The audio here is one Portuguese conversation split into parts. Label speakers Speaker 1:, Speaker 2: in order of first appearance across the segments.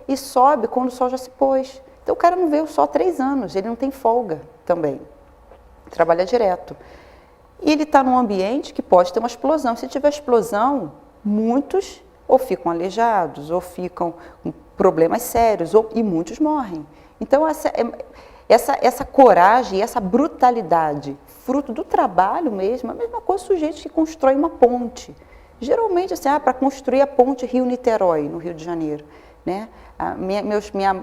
Speaker 1: e sobe quando o sol já se pôs. Então o cara não vê o sol há 3 anos, ele não tem folga também, trabalha direto. E ele está num ambiente que pode ter uma explosão. Se tiver explosão, muitos ou ficam aleijados, ou ficam com problemas sérios, e muitos morrem. Então essa coragem, essa brutalidade, fruto do trabalho mesmo, a mesma coisa do sujeito que constrói uma ponte. Geralmente, assim, para construir a ponte Rio-Niterói, no Rio de Janeiro, né?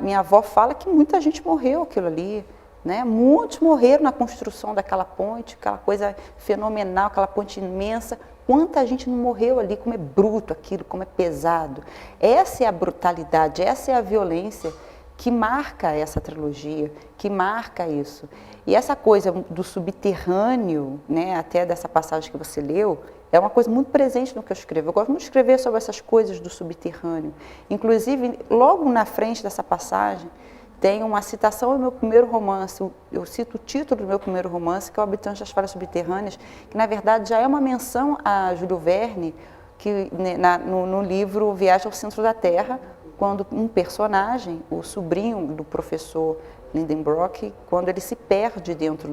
Speaker 1: Minha avó fala que muita gente morreu aquilo ali, né? Muitos morreram na construção daquela ponte, aquela coisa fenomenal, aquela ponte imensa. Quanta gente não morreu ali, como é bruto aquilo, como é pesado. Essa é a brutalidade, essa é a violência que marca essa trilogia, que marca isso. E essa coisa do subterrâneo, né, até dessa passagem que você leu, é uma coisa muito presente no que eu escrevo. Eu gosto muito de escrever sobre essas coisas do subterrâneo. Inclusive, logo na frente dessa passagem, tem uma citação ao meu primeiro romance. Eu cito o título do meu primeiro romance, que é O Habitante das Falhas Subterrâneas, que na verdade já é uma menção a Júlio Verne, que no livro Viagem ao Centro da Terra, quando um personagem, o sobrinho do professor Lindenbrock, quando ele se perde dentro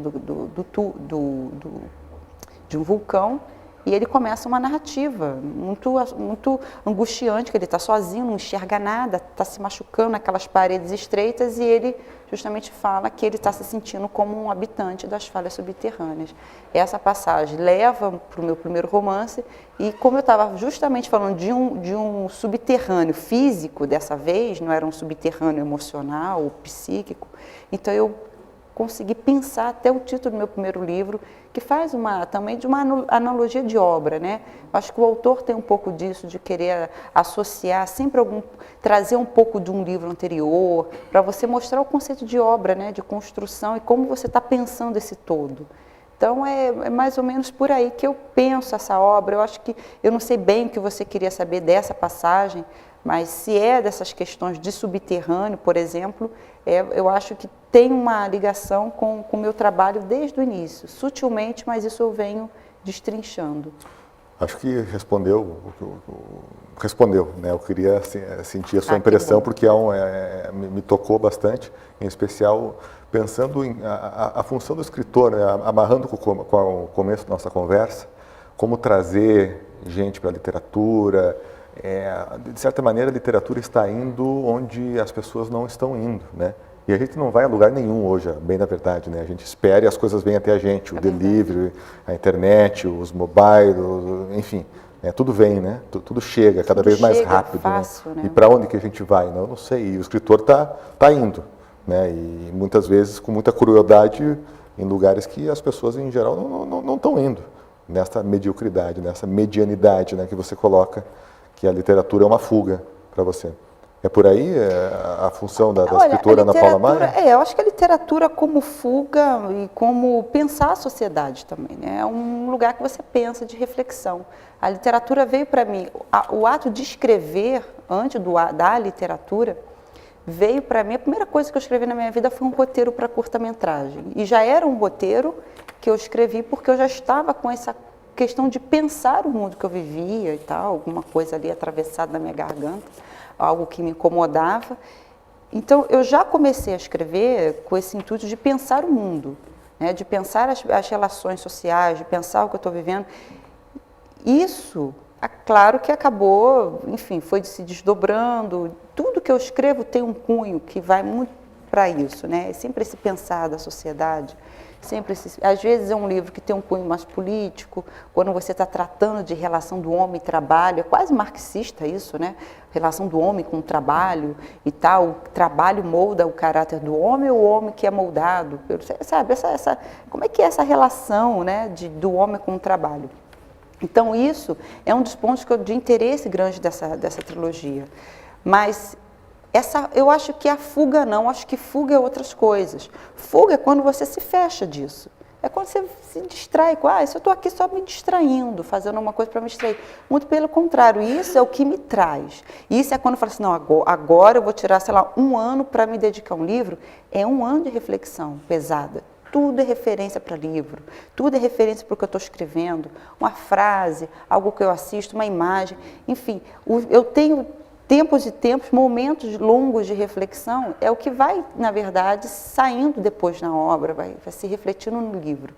Speaker 1: de um vulcão, e ele começa uma narrativa muito angustiante, que ele está sozinho, não enxerga nada, está se machucando naquelas paredes estreitas, e ele justamente fala que ele está se sentindo como um habitante das falhas subterrâneas. Essa passagem leva para o meu primeiro romance, e como eu estava justamente falando de um subterrâneo físico dessa vez, não era um subterrâneo emocional ou psíquico, então eu consegui pensar até o título do meu primeiro livro, que faz também de uma analogia de obra, né? Acho que o autor tem um pouco disso, de querer associar sempre trazer um pouco de um livro anterior, para você mostrar o conceito de obra, né? De construção e como você está pensando esse todo. Então é mais ou menos por aí que eu penso essa obra. Eu acho que eu não sei bem o que você queria saber dessa passagem, mas se é dessas questões de subterrâneo, por exemplo, eu acho que tem uma ligação com o meu trabalho desde o início, sutilmente, mas isso eu venho destrinchando.
Speaker 2: Acho que respondeu, né? Eu queria sentir a sua impressão, porque me tocou bastante, em especial pensando em a função do escritor, né? Amarrando com o começo da nossa conversa, como trazer gente para a literatura. De certa maneira, a literatura está indo onde as pessoas não estão indo, né? E a gente não vai a lugar nenhum hoje, bem na verdade, né? A gente espera e as coisas vêm até a gente, o delivery, a internet, os mobile, enfim, tudo vem, né? Tudo chega cada vez mais rápido,
Speaker 1: fácil, né?
Speaker 2: E para onde que a gente vai? Eu não sei. E o escritor tá indo, né? E muitas vezes com muita crueldade em lugares que as pessoas em geral não estão indo, nessa mediocridade, nessa medianidade, né? Que você coloca que a literatura é uma fuga para você. É por aí a função da escritora Ana Paula Maia?
Speaker 1: Eu acho que a literatura como fuga e como pensar a sociedade também, né? É um lugar que você pensa, de reflexão. A literatura veio para mim, o ato de escrever, antes da literatura, veio para mim, a primeira coisa que eu escrevi na minha vida foi um roteiro para curta-metragem. E já era um roteiro que eu escrevi porque eu já estava com essa questão de pensar o mundo que eu vivia e tal, alguma coisa ali atravessada na minha garganta, algo que me incomodava. Então, eu já comecei a escrever com esse intuito de pensar o mundo, né? De pensar as relações sociais, de pensar o que eu estou vivendo. Isso, claro que acabou, enfim, foi se desdobrando. Tudo que eu escrevo tem um cunho que vai muito para isso, né? É sempre esse pensar da sociedade. Às vezes é um livro que tem um cunho mais político, quando você está tratando de relação do homem e trabalho, é quase marxista isso, né? Relação do homem com o trabalho e tal, o trabalho molda o caráter do homem ou o homem que é moldado, sabe? Como é que é essa relação, né, do homem com o trabalho? Então isso é um dos pontos de interesse grande dessa trilogia, mas eu acho que a fuga não, acho que fuga é outras coisas. Fuga é quando você se fecha disso. É quando você se distrai, eu estou aqui só me distraindo, fazendo uma coisa para me distrair. Muito pelo contrário, isso é o que me traz. Isso é quando eu falo assim, não, agora eu vou tirar, sei lá, 1 ano para me dedicar a um livro. É 1 ano de reflexão pesada. Tudo é referência para livro, tudo é referência para o que eu estou escrevendo. Uma frase, algo que eu assisto, uma imagem, enfim. Eu tenho tempos e tempos, momentos longos de reflexão, é o que vai, na verdade, saindo depois na obra, vai se refletindo no livro.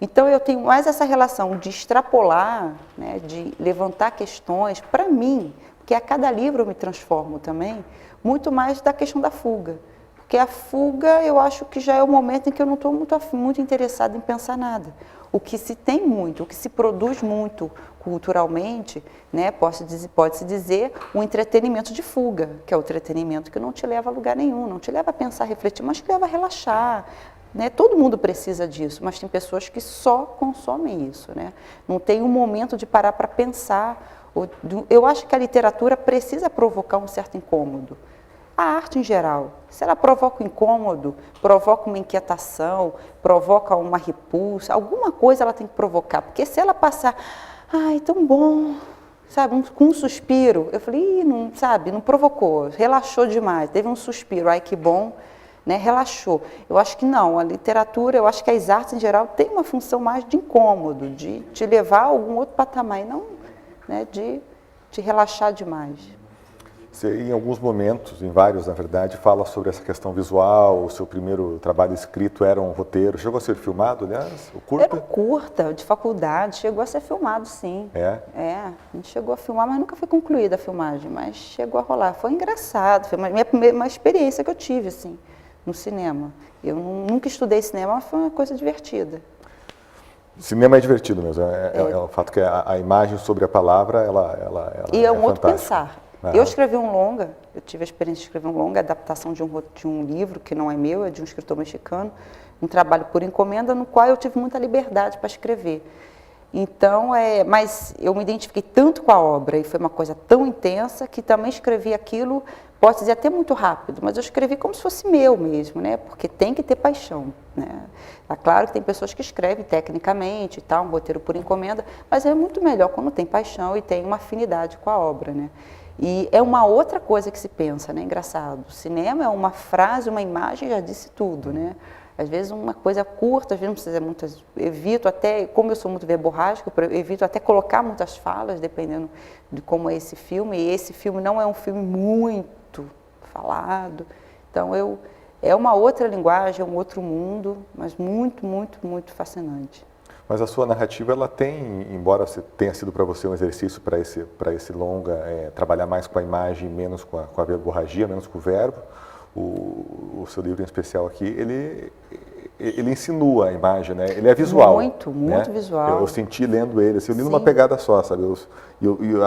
Speaker 1: Então, eu tenho mais essa relação de extrapolar, né, de levantar questões, para mim, porque a cada livro eu me transformo também, muito mais da questão da fuga. Porque a fuga, eu acho que já é o momento em que eu não estou muito interessada em pensar nada. O que se tem muito, o que se produz muito culturalmente, né, pode-se dizer o entretenimento de fuga, que é o entretenimento que não te leva a lugar nenhum, não te leva a pensar, a refletir, mas te leva a relaxar. Né? Todo mundo precisa disso, mas tem pessoas que só consomem isso. Né? Não tem um momento de parar para pensar. Eu acho que a literatura precisa provocar um certo incômodo. A arte em geral, se ela provoca um incômodo, provoca uma inquietação, provoca uma repulsa, alguma coisa ela tem que provocar, porque se ela passar, ai, tão bom, sabe, com um suspiro, eu falei, não, sabe, não provocou, relaxou demais, teve um suspiro, ai, que bom, né, relaxou. Eu acho que não, a literatura, eu acho que as artes em geral têm uma função mais de incômodo, de te levar a algum outro patamar, e não, né, de relaxar demais.
Speaker 2: Você, em alguns momentos, em vários, na verdade, fala sobre essa questão visual. O seu primeiro trabalho escrito era um roteiro. Chegou a ser filmado, aliás? O curta?
Speaker 1: Era um curta, de faculdade. Chegou a ser filmado, sim.
Speaker 2: É?
Speaker 1: É, a gente chegou a filmar, mas nunca foi concluída a filmagem. Mas chegou a rolar. Foi engraçado. Foi uma experiência que eu tive, assim, no cinema. Eu nunca estudei cinema, mas foi uma coisa divertida.
Speaker 2: Cinema é divertido mesmo. É o fato que a imagem sobre a palavra, ela
Speaker 1: e é um outro
Speaker 2: fantástica.
Speaker 1: pensar. Eu escrevi um longa, eu tive a experiência de escrever um longa, adaptação de um livro que não é meu, é de um escritor mexicano, um trabalho por encomenda, no qual eu tive muita liberdade para escrever. Então, mas eu me identifiquei tanto com a obra e foi uma coisa tão intensa que também escrevi aquilo, posso dizer até muito rápido, mas eu escrevi como se fosse meu mesmo, né? Porque tem que ter paixão, né? É claro que tem pessoas que escrevem tecnicamente e tal, um roteiro por encomenda, mas é muito melhor quando tem paixão e tem uma afinidade com a obra, né? E é uma outra coisa que se pensa, né? Engraçado. O cinema é uma frase, uma imagem, já disse tudo, né? Às vezes uma coisa curta, às vezes não precisa muitas. Evito até, como eu sou muito verborrágica, eu evito até colocar muitas falas, dependendo de como é esse filme. E esse filme não é um filme muito falado. Então, é uma outra linguagem, é um outro mundo, mas muito, muito, muito fascinante.
Speaker 2: Mas a sua narrativa, ela tem, embora tenha sido para você um exercício para esse longa, trabalhar mais com a imagem, menos com a verborragia, menos com o verbo, o seu livro em especial aqui, ele insinua a imagem, né? Ele é visual.
Speaker 1: Muito, muito, né? Visual.
Speaker 2: Eu senti lendo ele, assim, eu li numa pegada só, sabe?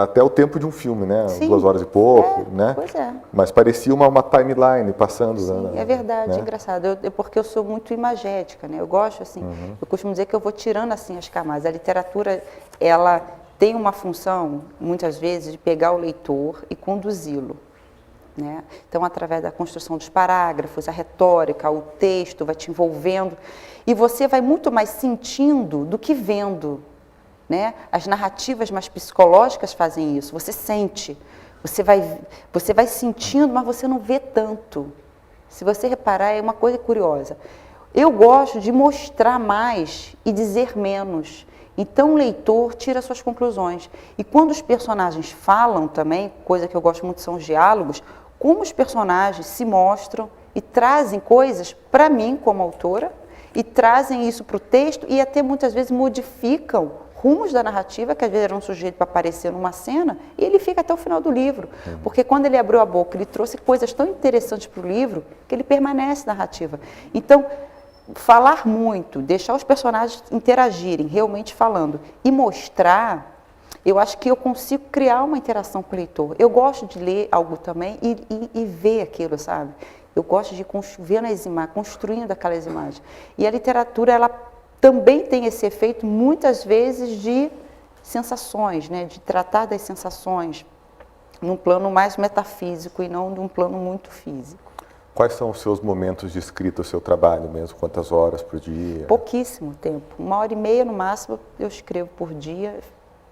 Speaker 2: Até o tempo de um filme, né? Sim. 2 horas e pouco, né?
Speaker 1: Pois é.
Speaker 2: Mas parecia uma timeline passando.
Speaker 1: Sim,
Speaker 2: né?
Speaker 1: É verdade,
Speaker 2: né?
Speaker 1: É engraçado. Porque eu sou muito imagética, né? Eu gosto, assim, eu costumo dizer que eu vou tirando, assim, as camadas. A literatura, ela tem uma função, muitas vezes, de pegar o leitor e conduzi-lo. Né? Então, através da construção dos parágrafos, a retórica, o texto vai te envolvendo e você vai muito mais sentindo do que vendo. Né? As narrativas mais psicológicas fazem isso, você sente, você vai sentindo, mas você não vê tanto. Se você reparar, é uma coisa curiosa. Eu gosto de mostrar mais e dizer menos. Então o leitor tira suas conclusões. E quando os personagens falam também, coisa que eu gosto muito são os diálogos, como os personagens se mostram e trazem coisas para mim como autora, e trazem isso para o texto e até muitas vezes modificam rumos da narrativa, que às vezes era um sujeito para aparecer numa cena, e ele fica até o final do livro. Porque quando ele abriu a boca, ele trouxe coisas tão interessantes para o livro, que ele permanece narrativa. Então, falar muito, deixar os personagens interagirem, realmente falando, e mostrar, eu acho que eu consigo criar uma interação com o leitor. Eu gosto de ler algo também e ver aquilo, sabe? Eu gosto de ver nas imagens, construindo aquelas imagens. E a literatura, ela também tem esse efeito, muitas vezes, de sensações, né? De tratar das sensações num plano mais metafísico e não de um plano muito físico.
Speaker 2: Quais são os seus momentos de escrita, o seu trabalho mesmo? Quantas horas por dia?
Speaker 1: Pouquíssimo tempo. 1h30 no máximo eu escrevo por dia,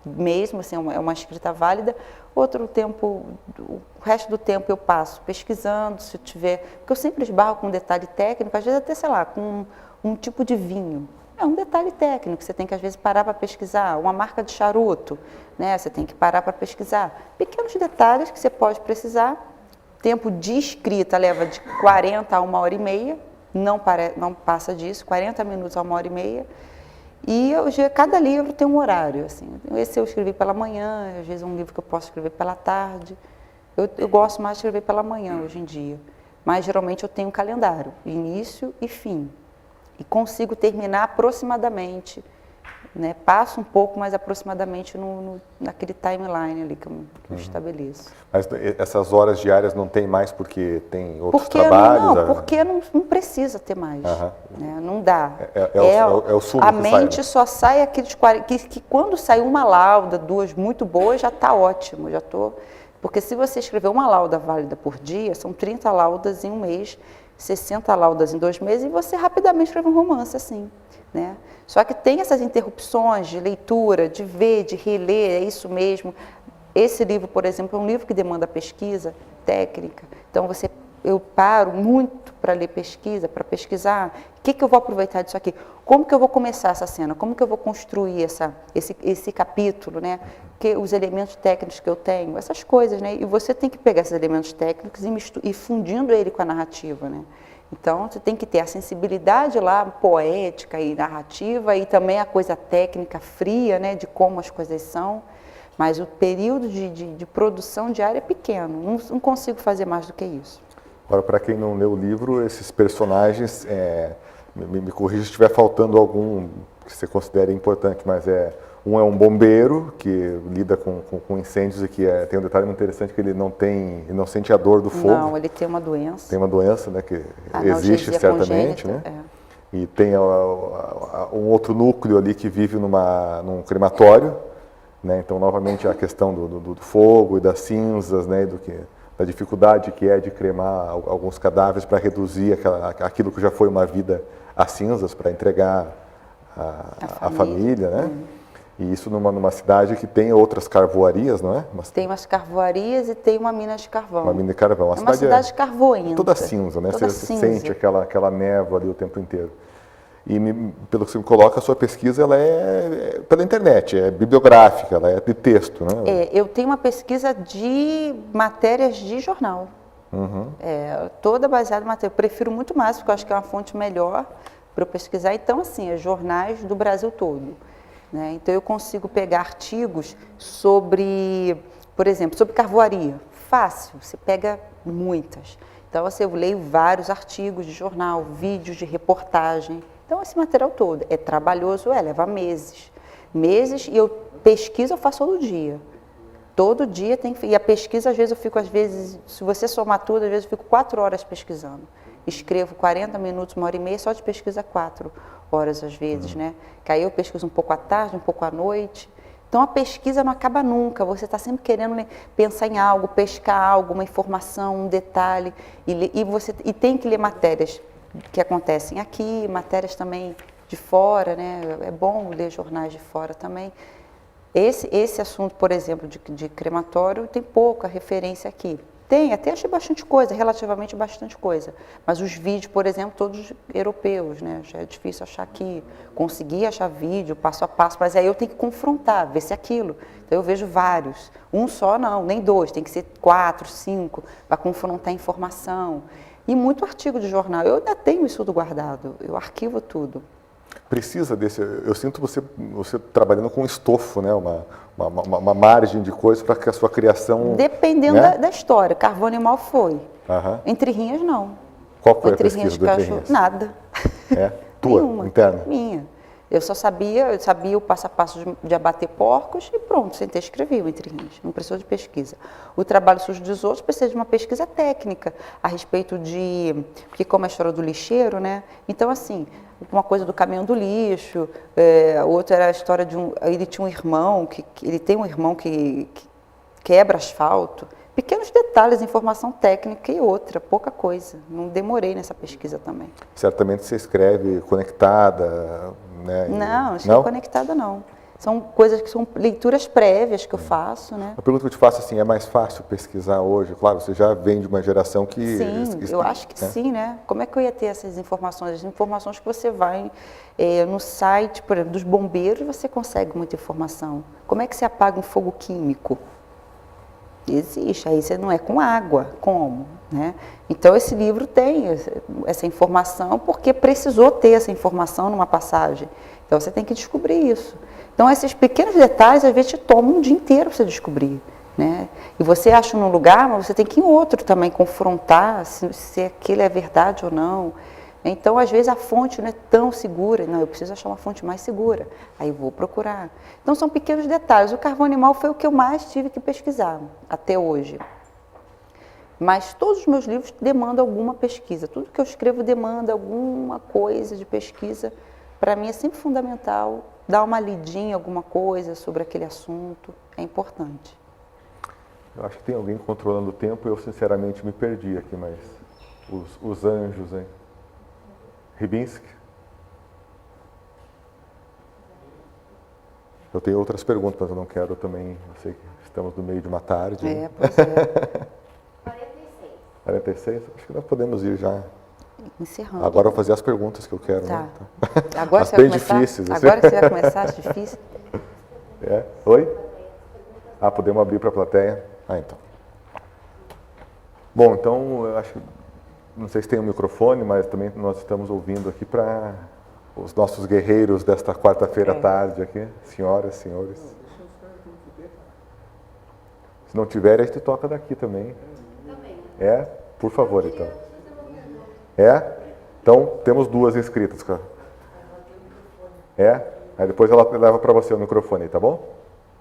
Speaker 1: mesmo assim, é uma escrita válida. Outro tempo, o resto do tempo eu passo pesquisando, se eu tiver... Porque eu sempre esbarro com um detalhe técnico, às vezes até, sei lá, com um tipo de vinho. É um detalhe técnico, você tem que às vezes parar para pesquisar, uma marca de charuto, né? Você tem que parar para pesquisar. Pequenos detalhes que você pode precisar. Tempo de escrita leva de 40 a 1h30, não passa disso, 40 minutos a 1h30. E cada livro tem um horário, assim. Esse eu escrevi pela manhã, às vezes um livro que eu posso escrever pela tarde. Eu gosto mais de escrever pela manhã hoje em dia, mas geralmente eu tenho um calendário, início e fim. E consigo terminar aproximadamente, né? Passo um pouco, mas aproximadamente naquele timeline ali que eu estabeleço.
Speaker 2: Mas essas horas diárias não tem mais porque tem outros trabalhos?
Speaker 1: Não, porque não precisa ter mais. Né? Não dá.
Speaker 2: É o sumo
Speaker 1: a
Speaker 2: que
Speaker 1: mente
Speaker 2: sai, né?
Speaker 1: só sai aqueles 40, que quando sai uma lauda, 2 muito boas, já está ótimo. Porque se você escrever uma lauda válida por dia, são 30 laudas em um mês, 60 laudas em 2 meses, e você rapidamente escreve um romance assim, né? Só que tem essas interrupções de leitura, de ver, de reler, é isso mesmo. Esse livro, por exemplo, é um livro que demanda pesquisa técnica, então eu paro muito para ler pesquisa, para pesquisar, o que eu vou aproveitar disso aqui? Como que eu vou começar essa cena? Como que eu vou construir esse capítulo, né? Os elementos técnicos que eu tenho, essas coisas, né? E você tem que pegar esses elementos técnicos e fundindo ele com a narrativa, né? Então, você tem que ter a sensibilidade lá, poética e narrativa, e também a coisa técnica fria, né? De como as coisas são. Mas o período de produção diária é pequeno, não consigo fazer mais do que isso.
Speaker 2: Agora, para quem não leu o livro, esses personagens, me corrija se estiver faltando algum que você considere importante, mas um é um bombeiro que lida com incêndios e que tem um detalhe muito interessante que ele não sente a dor do fogo.
Speaker 1: Não, ele tem uma doença.
Speaker 2: Tem uma doença, né, que existe certamente, né? E tem um outro núcleo ali que vive num crematório, né? Então, novamente, a questão do fogo e das cinzas, né, da dificuldade que é de cremar alguns cadáveres para reduzir aquilo que já foi uma vida a cinzas, para entregar a família, né? E isso numa cidade que tem outras carvoarias, não é?
Speaker 1: Tem umas carvoarias e tem uma mina de carvão.
Speaker 2: Uma mina de carvão.
Speaker 1: É uma cidade carvoenta.
Speaker 2: Toda cinza, né? Você sente aquela névoa ali o tempo inteiro. E pelo que você me coloca, a sua pesquisa ela é pela internet, é bibliográfica, ela é de texto, né?
Speaker 1: Eu tenho uma pesquisa de matérias de jornal. Toda baseada em matéria. Eu prefiro muito mais, porque eu acho que é uma fonte melhor para eu pesquisar. Então, assim, jornais do Brasil todo. Né? Então, eu consigo pegar artigos sobre, por exemplo, sobre carvoaria. Fácil, você pega muitas. Então, assim, eu leio vários artigos de jornal, vídeos de reportagem. Então, esse material todo é trabalhoso, leva meses. Meses, e eu pesquiso, eu faço todo dia. Todo dia tem que... E a pesquisa, às vezes, se você somar tudo, às vezes eu fico 4 horas pesquisando. Escrevo 40 minutos, 1h30, só de pesquisa 4 horas, às vezes, né? Que aí eu pesquiso um pouco à tarde, um pouco à noite. Então, a pesquisa não acaba nunca. Você está sempre querendo pensar em algo, pescar algo, uma informação, um detalhe. E tem que ler matérias que acontecem aqui, matérias também de fora, né? É bom ler jornais de fora também. Esse assunto, por exemplo, de crematório, tem pouca referência aqui. Tem, até achei bastante coisa, relativamente bastante coisa. Mas os vídeos, por exemplo, todos europeus, né? Já é difícil achar aqui. Consegui achar vídeo, passo a passo, mas aí eu tenho que confrontar, ver se é aquilo. Então eu vejo vários. Um só não, nem 2, tem que ser 4, 5, para confrontar a informação. E muito artigo de jornal. Eu ainda tenho isso tudo guardado, eu arquivo tudo.
Speaker 2: Precisa desse... Eu sinto você trabalhando com estofo, né? Uma margem de coisas para que a sua criação...
Speaker 1: Dependendo, né? da história. Carvão Animal foi. Entre Rinhas, não.
Speaker 2: Qual foi a pesquisa do Entre Rinhas?
Speaker 1: Nada.
Speaker 2: Tua,
Speaker 1: nenhuma,
Speaker 2: interna?
Speaker 1: Minha. Eu sabia o passo a passo de abater porcos e pronto, sentei e escrevi o Entre Rinhas. Não precisou de pesquisa. O trabalho sujo dos outros precisa de uma pesquisa técnica a respeito de... Porque como é a história do lixeiro, né? Então, assim... Uma coisa do caminhão do lixo, outra era a história de ele tinha um irmão, ele tem um irmão que quebra asfalto. Pequenos detalhes, informação técnica e outra, pouca coisa. Não demorei nessa pesquisa também.
Speaker 2: Certamente você escreve conectada, né?
Speaker 1: Não, escrevo conectada não. São coisas que são leituras prévias que eu faço, né?
Speaker 2: A pergunta que eu te faço assim, é mais fácil pesquisar hoje? Claro, você já vem de uma geração que...
Speaker 1: Sim, eu acho que sim, né? Como é que eu ia ter essas informações? As informações que você vai no site, por exemplo, dos bombeiros, você consegue muita informação. Como é que você apaga um fogo químico? Existe, aí você não é com água, como? Né? Então esse livro tem essa informação porque precisou ter essa informação numa passagem. Então você tem que descobrir isso. Então esses pequenos detalhes às vezes te tomam um dia inteiro para você descobrir. Né? E você acha num lugar, mas você tem que ir em outro também, confrontar se aquilo é verdade ou não. Então, às vezes, a fonte não é tão segura. Não, eu preciso achar uma fonte mais segura. Aí vou procurar. Então, são pequenos detalhes. O carvão animal foi o que eu mais tive que pesquisar até hoje. Mas todos os meus livros demandam alguma pesquisa. Tudo que eu escrevo demanda alguma coisa de pesquisa. Para mim é sempre fundamental dar uma lidinha, alguma coisa sobre aquele assunto. É importante.
Speaker 2: Eu acho que tem alguém controlando o tempo e eu, sinceramente, me perdi aqui, mas os anjos, hein? Ribinski? Eu tenho outras perguntas, mas eu não quero também, eu sei que estamos no meio de uma tarde.
Speaker 1: Pois é.
Speaker 2: 46. 46? Acho que nós podemos ir já.
Speaker 1: Encerrando.
Speaker 2: Agora eu vou fazer as perguntas que eu quero.
Speaker 1: Tá.
Speaker 2: Né?
Speaker 1: Agora
Speaker 2: as
Speaker 1: você vai
Speaker 2: bem
Speaker 1: começar?
Speaker 2: difíceis.
Speaker 1: Agora você vai começar as difíceis?
Speaker 2: Oi? Podemos abrir para a plateia? Então. Bom, então, eu acho que, não sei se tem um microfone, mas também nós estamos ouvindo aqui para os nossos guerreiros desta quarta-feira à tarde aqui, senhoras, senhores. Se não tiver, a gente toca daqui também. Por favor, então. Então, temos duas inscritas. Aí depois ela leva para você o microfone, tá bom?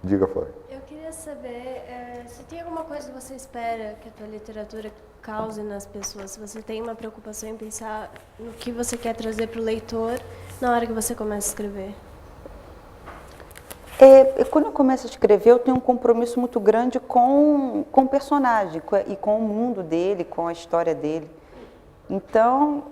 Speaker 2: Diga, Flor.
Speaker 3: Eu queria saber se tem alguma coisa que você espera que a tua literatura cause nas pessoas, se você tem uma preocupação em pensar no que você quer trazer para o leitor na hora que você começa a escrever.
Speaker 1: Quando eu começo a escrever, eu tenho um compromisso muito grande com o personagem e com o mundo dele, com a história dele. Então,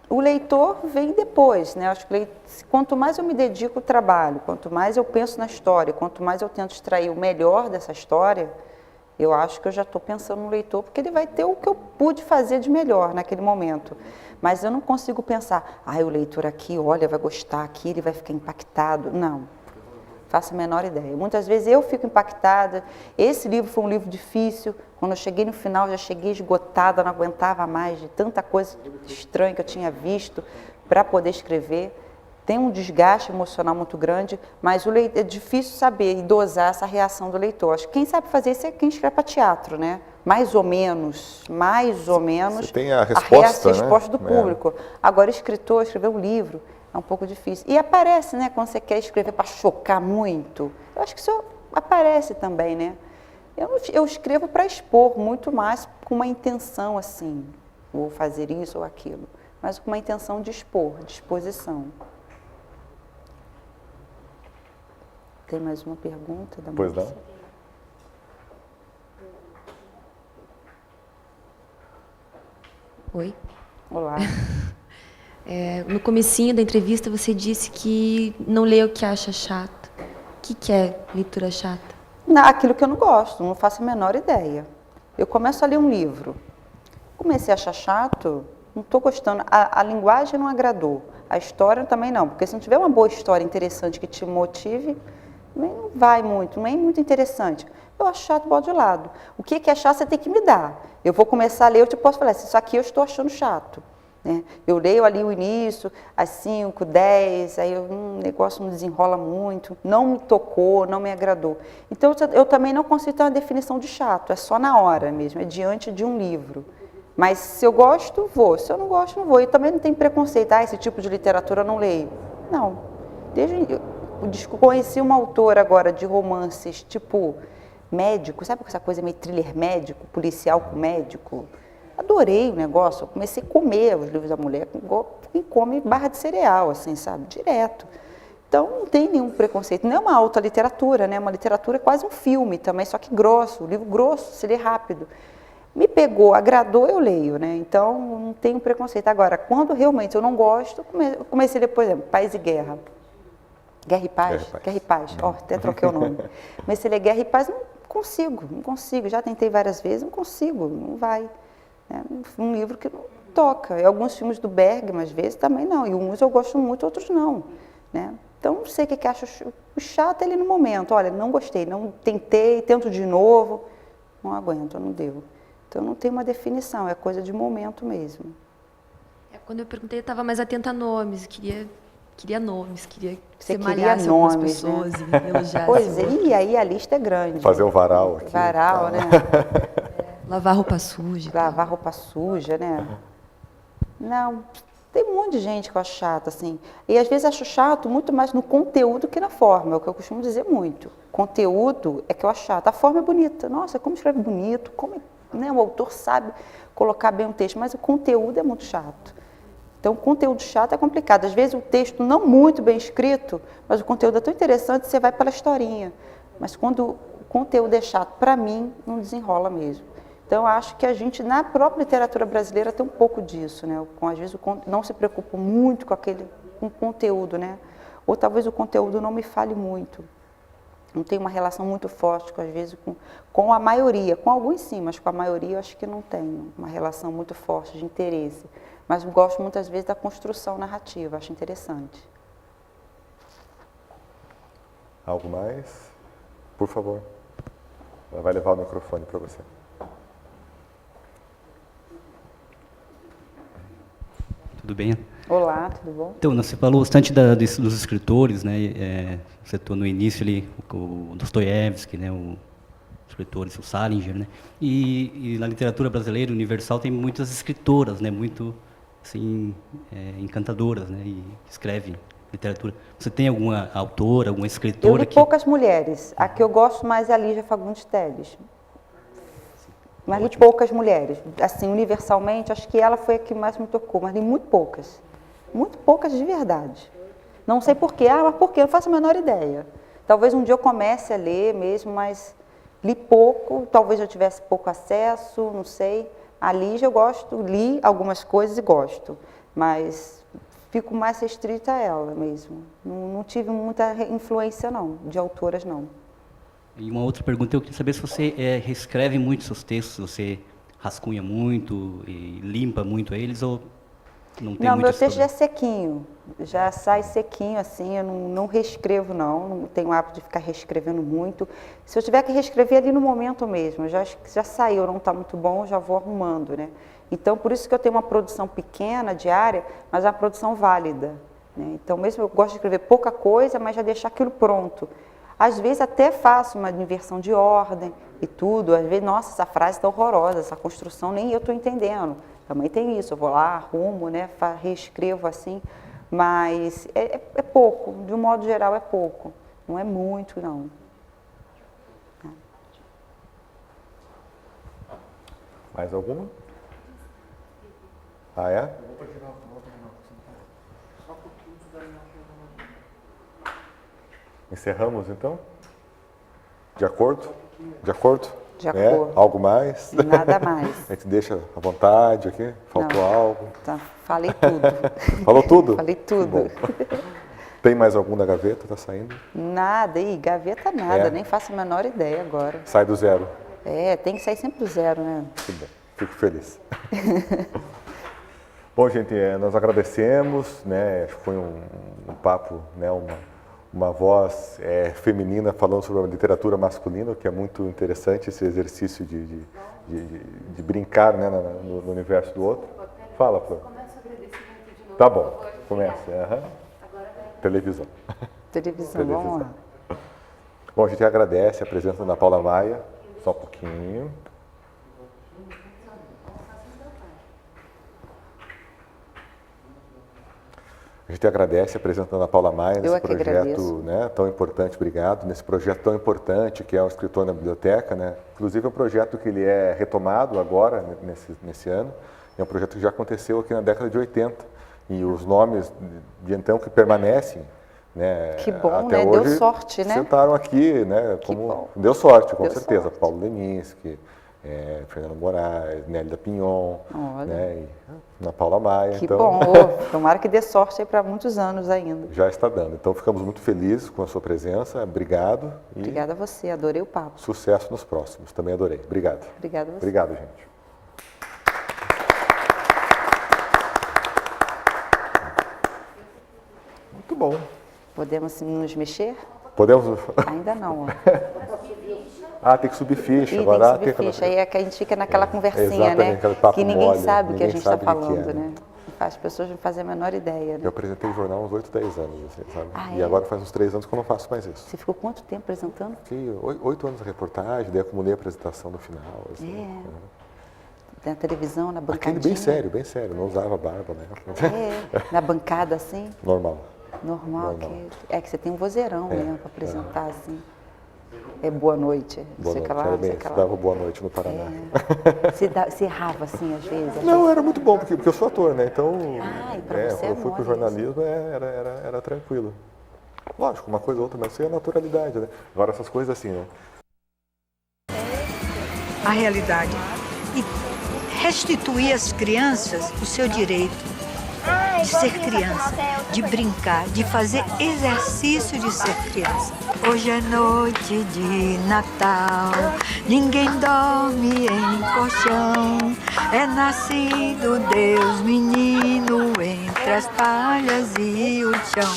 Speaker 1: o leitor vem depois, né? Acho que quanto mais eu me dedico ao trabalho, quanto mais eu penso na história, quanto mais eu tento extrair o melhor dessa história, eu acho que eu já estou pensando no leitor, porque ele vai ter o que eu pude fazer de melhor naquele momento. Mas eu não consigo pensar, o leitor aqui, olha, vai gostar aqui, ele vai ficar impactado. Não, faço a menor ideia. Muitas vezes eu fico impactada. Esse livro foi um livro difícil. Quando eu cheguei no final, já cheguei esgotada, não aguentava mais de tanta coisa estranha que eu tinha visto para poder escrever. Tem um desgaste emocional muito grande, mas é difícil saber e dosar essa reação do leitor. Acho que quem sabe fazer isso é quem escreve para teatro, né? Mais ou menos.
Speaker 2: Você tem a resposta,
Speaker 1: resposta do público. Agora, escrever um livro é um pouco difícil. E aparece, né, quando você quer escrever para chocar muito. Eu acho que isso aparece também, né? Eu escrevo para expor muito mais com uma intenção assim, vou fazer isso ou aquilo, mas com uma intenção de expor, de exposição. Tem mais uma pergunta da
Speaker 2: Pois
Speaker 1: moça?
Speaker 4: Não. Oi.
Speaker 1: Olá.
Speaker 4: No comecinho da entrevista você disse que não lê o que acha chato. O que é leitura chata?
Speaker 1: Aquilo que eu não gosto, não faço a menor ideia. Eu começo a ler um livro, comecei a achar chato, não estou gostando, a linguagem não agradou, a história também não, porque se não tiver uma boa história interessante que te motive, não vai muito, não é muito interessante. Eu acho chato, boto de lado. O que é chato, você tem que me dar. Eu vou começar a ler, eu te posso falar, isso aqui eu estou achando chato. Né? Eu leio ali o início, as 5, 10, aí o negócio não desenrola muito, não me tocou, não me agradou. Então eu também não consigo ter uma definição de chato, é só na hora mesmo, é diante de um livro. Mas se eu gosto, vou, se eu não gosto, não vou. E também não tem preconceito, esse tipo de literatura eu não leio. Não, conheci uma autora agora de romances tipo médico, sabe essa coisa meio thriller médico, policial com médico? Adorei o negócio, eu comecei a comer os livros da mulher, quem come barra de cereal, assim, sabe, direto. Então não tem nenhum preconceito, não é uma alta literatura, né? Uma literatura é quase um filme também, só que grosso, o livro grosso, se lê rápido. Me pegou, agradou, eu leio, né? Então não tenho preconceito. Agora, quando realmente eu não gosto, comecei a ler, por exemplo, Paz e Guerra. Guerra e Paz?
Speaker 2: Guerra e Paz.
Speaker 1: Guerra e Paz. Ó, até troquei o nome. Mas se ele é Guerra e Paz, não consigo. Já tentei várias vezes, não consigo, não vai. É um livro que não toca. E alguns filmes do Bergman, às vezes, também não. E uns eu gosto muito, outros não. Né? Então, não sei o que acho. O chato é ele no momento. Olha, não gostei, não tentei, tento de novo. Não aguento, não deu. Então, não tem uma definição, é coisa de momento mesmo.
Speaker 4: Quando eu perguntei, eu estava mais atenta a nomes, queria nomes, queria que
Speaker 1: Você
Speaker 4: você malhasse
Speaker 1: queria
Speaker 4: algumas
Speaker 1: nomes,
Speaker 4: pessoas
Speaker 1: né?
Speaker 4: e elogiasse.
Speaker 1: Pois é, e aí a lista é grande.
Speaker 2: Fazer um varal aqui.
Speaker 1: Varal, né?
Speaker 4: Lavar roupa suja.
Speaker 1: Lavar roupa suja, né? Não, tem um monte de gente que eu acho chato, assim. E às vezes acho chato muito mais no conteúdo que na forma, é o que eu costumo dizer muito. Conteúdo é que eu acho chato. A forma é bonita. Nossa, como escreve bonito, como, né, o autor sabe colocar bem um texto, mas o conteúdo é muito chato. Então, o conteúdo chato é complicado. Às vezes, o texto não muito bem escrito, mas o conteúdo é tão interessante, você vai pela historinha. Mas quando o conteúdo é chato, para mim, não desenrola mesmo. Então, eu acho que a gente, na própria literatura brasileira, tem um pouco disso, né? Às vezes, não se preocupa muito com o conteúdo, né? Ou talvez o conteúdo não me fale muito. Não tem uma relação muito forte, às vezes, com a maioria. Com alguns, sim, mas com a maioria, eu acho que não tem uma relação muito forte de interesse. Mas eu gosto muitas vezes da construção narrativa, acho interessante.
Speaker 2: Algo mais? Por favor. Ela vai levar o microfone para você.
Speaker 5: Tudo bem?
Speaker 1: Olá, tudo bom?
Speaker 5: Então, você falou bastante dos escritores, né? Você citou no início ali o Dostoiévski, né? O escritor, o Salinger, né? E na literatura brasileira universal tem muitas escritoras, né? Muito assim, encantadoras, né? E escrevem literatura. Você tem alguma autora, alguma escritora?
Speaker 1: Eu li poucas mulheres. A que eu gosto mais é a Lígia Fagundes Telles. Mas li poucas mulheres. Assim, universalmente, acho que ela foi a que mais me tocou, mas li muito poucas. Muito poucas de verdade. Não sei por quê. Mas por quê? Eu não faço a menor ideia. Talvez um dia eu comece a ler mesmo, mas li pouco, talvez eu tivesse pouco acesso, não sei. A Lígia eu gosto, li algumas coisas e gosto, mas fico mais restrita a ela mesmo. Não tive muita influência, não, de autoras, não.
Speaker 5: E uma outra pergunta, eu queria saber se você reescreve muito seus textos, você rascunha muito e limpa muito eles, ou não tem
Speaker 1: Não,
Speaker 5: muito
Speaker 1: meu
Speaker 5: esse
Speaker 1: texto já é
Speaker 5: problema?
Speaker 1: sequinho, já sai sequinho assim, eu não reescrevo não tenho o hábito de ficar reescrevendo muito. Se eu tiver que reescrever ali no momento mesmo, já saiu, não está muito bom, já vou arrumando, né? Então, por isso que eu tenho uma produção pequena, diária, mas uma produção válida, né? Então, mesmo eu gosto de escrever pouca coisa, mas já deixar aquilo pronto. Às vezes até faço uma inversão de ordem e tudo, às vezes, nossa, essa frase está horrorosa, essa construção nem eu estou entendendo. Também tem isso, eu vou lá, arrumo, né, reescrevo assim, mas é pouco, de um modo geral é pouco, não é muito não.
Speaker 2: Mais alguma? Ah, é? Encerramos, então? De acordo? De acordo?
Speaker 1: De acordo.
Speaker 2: Algo mais?
Speaker 1: Nada mais.
Speaker 2: A gente deixa à vontade aqui? Faltou algo?
Speaker 1: Tá, falei tudo.
Speaker 2: Falou tudo?
Speaker 1: Falei tudo.
Speaker 2: Bom. Tem mais algum na gaveta? Tá saindo?
Speaker 1: Nada, gaveta nada, nem faço a menor ideia agora.
Speaker 2: Sai do zero.
Speaker 1: Tem que sair sempre do zero, né?
Speaker 2: Que bom, fico feliz. Bom, gente, nós agradecemos, né? Acho que foi um papo, né? Uma voz feminina falando sobre a literatura masculina, que é muito interessante esse exercício de brincar, né, no universo do outro. Fala, Flor.
Speaker 6: Começa o agradecimento de novo.
Speaker 2: Tá bom, comece. Televisão.
Speaker 1: Televisão, vamos lá.
Speaker 2: Bom, a gente agradece a presença da Ana Paula Maia. Só um pouquinho. A gente agradece a presença da Ana Paula Maia nesse projeto, né, tão importante, obrigado, nesse projeto tão importante que é o Escritor na Biblioteca, né? Inclusive é um projeto que ele é retomado agora, nesse ano, é um projeto que já aconteceu aqui na década de 80, e os nomes de então que permanecem, né,
Speaker 1: que bom,
Speaker 2: até
Speaker 1: né?
Speaker 2: hoje,
Speaker 1: Deu sorte, né?
Speaker 2: Sentaram aqui, né,
Speaker 1: Que bom.
Speaker 2: deu sorte, com
Speaker 1: Deu
Speaker 2: certeza,
Speaker 1: sorte.
Speaker 2: Paulo Leminski, Fernando Moraes, Nélida Pinhon,
Speaker 1: Olha.
Speaker 2: né, e Ana Paula Maia.
Speaker 1: Que
Speaker 2: então,
Speaker 1: bom, tomara que dê sorte aí para muitos anos ainda.
Speaker 2: já está dando. Então ficamos muito felizes com a sua presença. Obrigado e
Speaker 1: Obrigada a você, adorei o papo.
Speaker 2: sucesso nos próximos. Também adorei. Obrigado.
Speaker 1: Obrigada a você.
Speaker 2: Obrigado, gente. Muito bom.
Speaker 1: Podemos nos mexer?
Speaker 2: Podemos?
Speaker 1: Ainda não. Ó.
Speaker 2: Tem que subir ficha.
Speaker 1: Ih,
Speaker 2: Agora
Speaker 1: tem que subir ficha. Aí é que a gente fica naquela conversinha,
Speaker 2: exatamente,
Speaker 1: né?
Speaker 2: aquele papo
Speaker 1: Que ninguém
Speaker 2: mole,
Speaker 1: sabe o que a
Speaker 2: ninguém
Speaker 1: gente está
Speaker 2: sabe o que
Speaker 1: falando,
Speaker 2: é,
Speaker 1: né? As pessoas não fazem a menor ideia, né?
Speaker 2: Eu apresentei jornal há uns 8, 10 anos, assim, sabe?
Speaker 1: Ah,
Speaker 2: E
Speaker 1: é?
Speaker 2: agora faz uns 3 anos que eu não faço mais isso.
Speaker 1: Você ficou quanto tempo apresentando?
Speaker 2: Fiquei 8 anos na reportagem, daí acumulei a apresentação no final. Assim,
Speaker 1: Na televisão, na bancadinha?
Speaker 2: Aquele bem sério, não usava barba, né?
Speaker 1: Na bancada assim?
Speaker 2: Normal.
Speaker 1: Normal.
Speaker 2: Normal.
Speaker 1: É que você tem um vozeirão mesmo para apresentar assim. Boa noite.
Speaker 2: Boa noite.
Speaker 1: Lá,
Speaker 2: Era bem, dava boa noite no Paraná.
Speaker 1: Você errava assim às vezes?
Speaker 2: Não, era muito bom, porque eu sou ator, né? Então,
Speaker 1: E pra você
Speaker 2: quando eu fui pro jornalismo, era tranquilo. Lógico, uma coisa ou outra, mas isso é a naturalidade, né? Agora essas coisas assim, né?
Speaker 6: A realidade e restituir às crianças o seu direito de ser criança, de brincar, de fazer exercício de ser criança. Hoje é noite de Natal, ninguém dorme em colchão. É nascido Deus menino entre as palhas e o chão.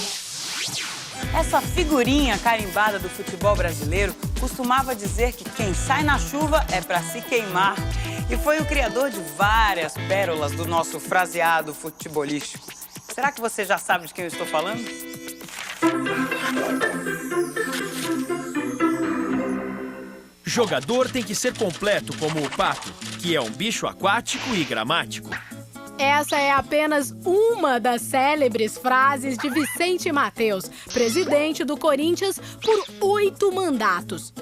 Speaker 7: Essa figurinha carimbada do futebol brasileiro costumava dizer que quem sai na chuva é para se queimar. E foi o criador de várias pérolas do nosso fraseado futebolístico. Será que você já sabe de quem eu estou falando?
Speaker 8: Jogador tem que ser completo como o pato, que é um bicho aquático e gramático.
Speaker 9: Essa é apenas uma das célebres frases de Vicente Mateus, presidente do Corinthians por 8 mandatos.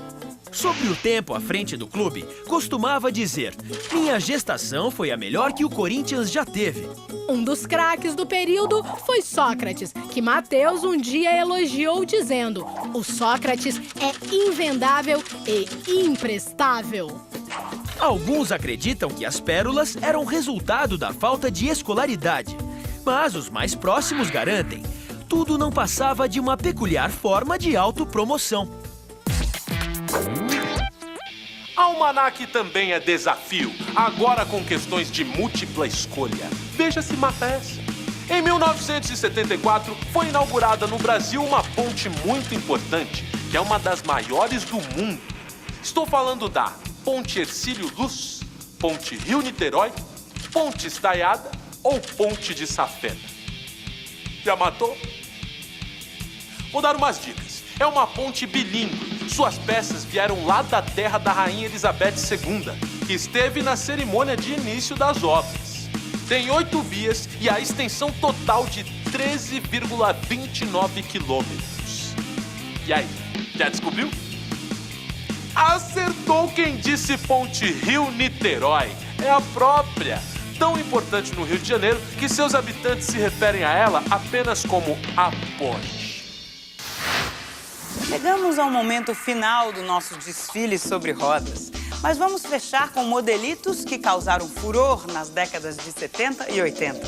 Speaker 8: Sobre o tempo à frente do clube, costumava dizer: minha gestação foi a melhor que o Corinthians já teve.
Speaker 9: Um dos craques do período foi Sócrates, que Mateus um dia elogiou dizendo: o Sócrates é invendável e imprestável.
Speaker 8: Alguns acreditam que as pérolas eram resultado da falta de escolaridade. Mas os mais próximos garantem: tudo não passava de uma peculiar forma de autopromoção.
Speaker 10: Almanac também é desafio, agora com questões de múltipla escolha. Veja se mata essa. Em 1974, foi inaugurada no Brasil uma ponte muito importante, que é uma das maiores do mundo. Estou falando da Ponte Hercílio Luz, Ponte Rio-Niterói, Ponte Estaiada ou Ponte de Safena. Já matou? Vou dar umas dicas. É uma ponte bilíngue. Suas peças vieram lá da terra da Rainha Elizabeth II, que esteve na cerimônia de início das obras. Tem 8 vias e a extensão total de 13,29 quilômetros. E aí, já descobriu? Acertou quem disse Ponte Rio-Niterói. É a própria. Tão importante no Rio de Janeiro que seus habitantes se referem a ela apenas como a ponte.
Speaker 7: Chegamos ao momento final do nosso desfile sobre rodas. Mas vamos fechar com modelitos que causaram furor nas décadas de 70 e 80.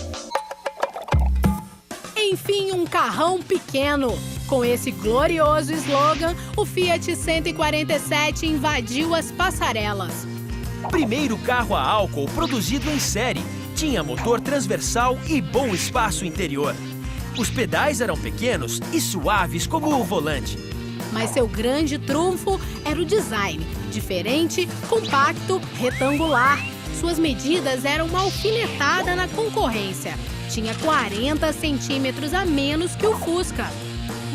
Speaker 9: Enfim, um carrão pequeno. Com esse glorioso slogan, o Fiat 147 invadiu as passarelas.
Speaker 8: Primeiro carro a álcool produzido em série. Tinha motor transversal e bom espaço interior. Os pedais eram pequenos e suaves como o volante.
Speaker 9: Mas seu grande trunfo era o design. Diferente, compacto, retangular. Suas medidas eram uma alfinetada na concorrência. Tinha 40 centímetros a menos que o Fusca.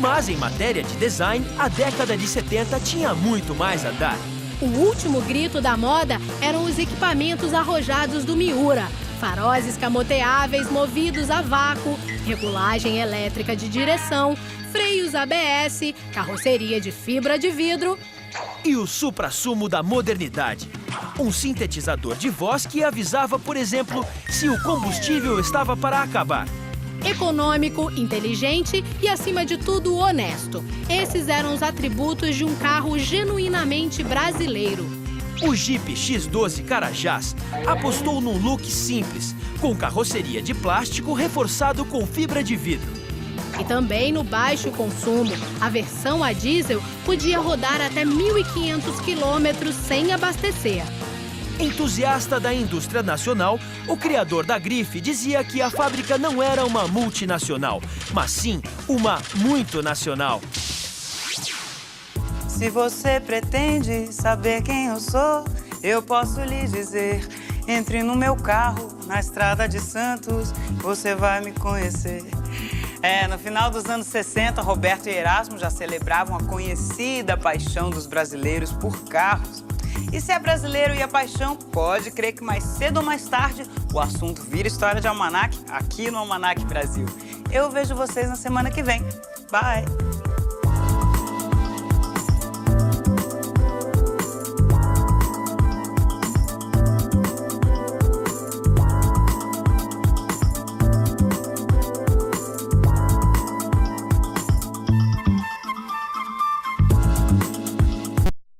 Speaker 8: Mas em matéria de design, a década de 70 tinha muito mais a dar.
Speaker 9: O último grito da moda eram os equipamentos arrojados do Miura. Faróis escamoteáveis movidos a vácuo, regulagem elétrica de direção, freios ABS, carroceria de fibra de vidro.
Speaker 8: E o suprassumo da modernidade. Um sintetizador de voz que avisava, por exemplo, se o combustível estava para acabar.
Speaker 9: Econômico, inteligente e, acima de tudo, honesto. Esses eram os atributos de um carro genuinamente brasileiro.
Speaker 8: O Jeep X12 Carajás apostou num look simples, com carroceria de plástico reforçado com fibra de vidro.
Speaker 9: E também no baixo consumo, a versão a diesel podia rodar até 1.500 quilômetros sem abastecer.
Speaker 8: Entusiasta da indústria nacional, o criador da grife dizia que a fábrica não era uma multinacional, mas sim uma muito nacional.
Speaker 7: Se você pretende saber quem eu sou, eu posso lhe dizer. Entre no meu carro, na estrada de Santos, você vai me conhecer. No final dos anos 60, Roberto e Erasmo já celebravam a conhecida paixão dos brasileiros por carros. E se é brasileiro e a paixão, pode crer que mais cedo ou mais tarde o assunto vira história de almanaque aqui no Almanaque Brasil. Eu vejo vocês na semana que vem. Bye!